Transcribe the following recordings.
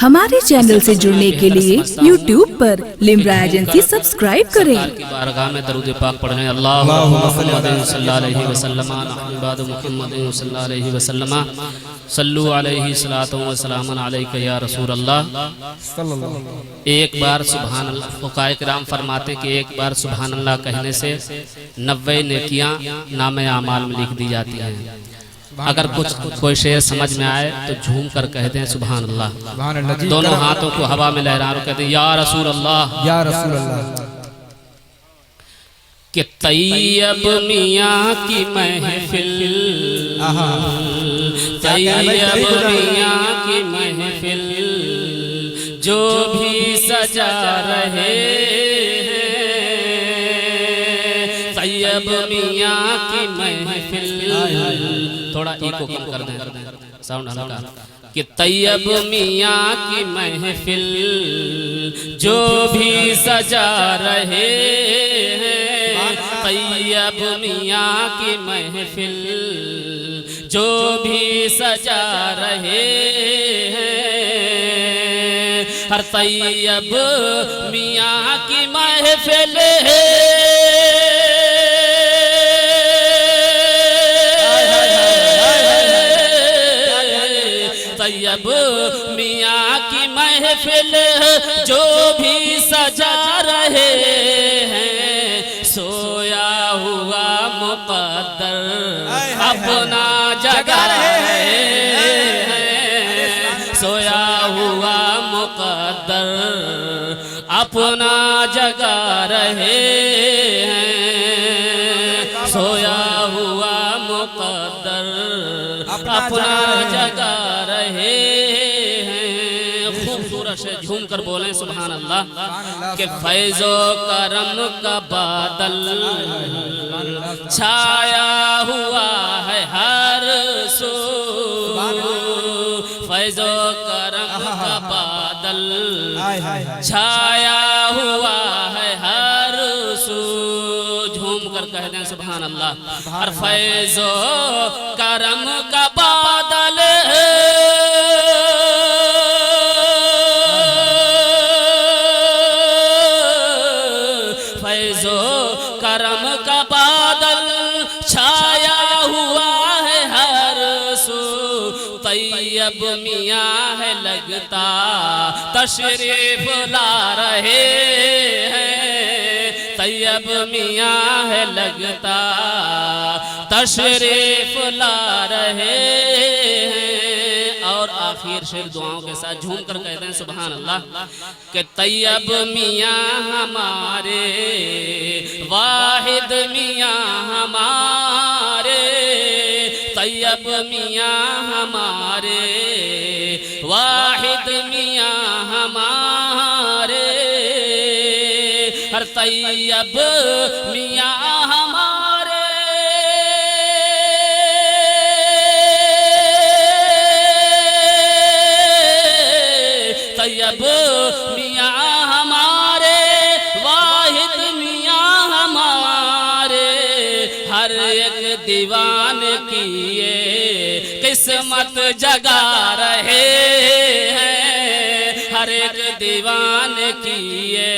ہمارے چینل سے جڑنے کے لیے یوٹیوب پر لمرا ایجنسی سبسکرائب کریں۔ سرکار کی بارگاہ میں درود پاک پڑھیں۔ اللہم محمد صلی اللہ علیہ وسلم نحن بعد محمد صلی اللہ علیہ وسلم صلو علیہ صلاۃ و سلام علیکہ یا رسول اللہ۔ ایک بار سبحان اللہ، فقہاء کرام فرماتے کہ ایک بار سبحان اللہ کہنے سے 90 نیکیاں نام اعمال میں لکھ دی جاتی ہیں۔ اگر کچھ کوئی شعر سمجھ میں آئے تو جھوم کر کہتے ہیں سبحان اللہ، دونوں ہاتھوں کو ہوا میں لہرا کر کہتے ہیں یا رسول اللہ، یا رسول اللہ۔ کہ طیب میاں کی محفل، طیب میاں کی محفل جو بھی سجا رہے ہیں، طیب میاں کی محفل، تھوڑا ایکو کم کر دیں ساؤنڈ ہلکا، کہ طیب میاں کی محفل جو بھی سجا رہے ہیں، طیب میاں کی محفل جو بھی سجا رہے ہیں، ہر طیب میاں کی محفل طیب میاں کی محفل جو بھی سجا رہے ہیں، سویا ہوا مقدر اپنا جگا رہے ہیں، سویا ہوا مقدر اپنا جگا رہے ہیں، سویا ہوا مقدر اپنا جگا رہے ہیں۔ خوبصورت سے جھوم کر بولیں سبحان اللہ۔ کہ فیض و کرم کا بادل چھایا ہوا ہے ہر سو، فیض و کرم کا بادل چھایا ہوا ہے ہر سو، جھوم کر کہہ دیں سبحان اللہ۔ ہر فیض و کرم کا بادل فیض و کرم کا بادل چھایا ہوا ہے ہر سو، طیب میاں ہے لگتا تشریف لا رہے ہیں، طیب میاں ہے لگتا تشریف لا رہے ہیں۔ اور آخر شعر دعاؤں کے ساتھ جھوم کر کہتے ہیں سبحان اللہ۔ کہ طیب میاں ہمارے، واحد میاں ہمارے، طیب میاں ہمارے، واحد میاں ہمارے، ہر طیب میاں ہمارے، طیب میاں ہمارے، واحد میاں ہمارے، ہر ایک دیوان کی یہ قسمت جگا رہے ہیں، ہر ایک دیوان کی یہ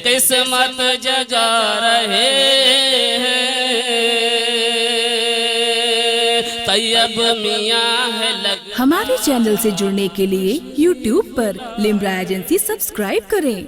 قسمت جگا رہے ہیں، طیب میاں ہے ہمارے چینل سے جڑنے کے لیے یوٹیوب پر لمرا ایجنسی سبسکرائب کریں۔